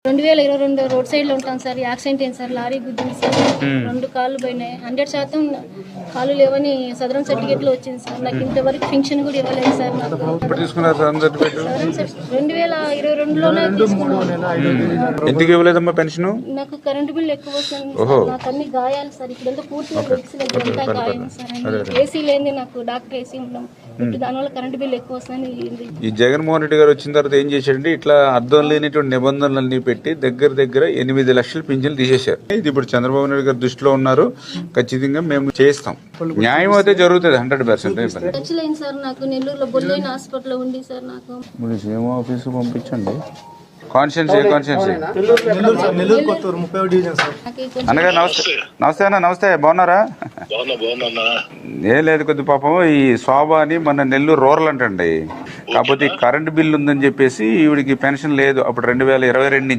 2022 road side లో ఉంటాను sir. Accident అయింది సార్, లారీ గుద్దింది సార్. 2 కాళ్ళు పోయినాయి. 100% కాళ్ళు లేవని సదరం సర్టిఫికేట్ లో వచ్చింది సార్. నాకు ఇంతవరకు పెన్షన్ కూడా ఇవ్వలేదు సార్. నాకు 2022లోనే తీసుకున్నాను. ఎందుకు ఇవ్వలేదమ్మా పెన్షన్? నాకు కరెంట్ బిల్ ఎక్కువ వస్తుంది. నాకు అన్ని గాయాలు సార్. ఇప్పుడంతా పూర్తిగా అంతా గాయం సార్. ఏసీ లేని నాకు డాక్టర్ ఏసీ ఉన్నాం. దానివల్ల కరెంట్ బిల్ ఎక్కువ వస్తుంది. ఈ జగన్మోహన్ రెడ్డి గారు వచ్చిన తర్వాత ఏం చేశాడంటే ఇట్లా అర్థం లేనిటువంటి నిబంధనలన్నీ పెట్టి దగ్గర 8 లక్షల పింఛన్లు తీసేశారు. ఇది ఇప్పుడు చంద్రబాబు నాయుడు గారు దృష్టిలో ఉన్నారు. ఖచ్చితంగా మేము చేస్తాం. న్యాయం అయితే జరుగుతుంది 100%. ఖర్చులైంది సార్. నాకు నెల్లూరులో బొల్లైన హాస్పిటల్ ఉంది సార్. నాకు సీఎం ఆఫీస్ పంపించండి. కాన్షియన్సీ అన్నగారు నమస్తే అన్న. నమస్తే, బాగున్నారా? ఏం లేదు, కొద్ది పాపం ఈ శోభ అని మన నెల్లూరు రూరల్ అంటండి. కాకపోతే కరెంట్ బిల్ ఉందని చెప్పేసి ఈవిడికి పెన్షన్ లేదు. అప్పుడు 2022 నుంచి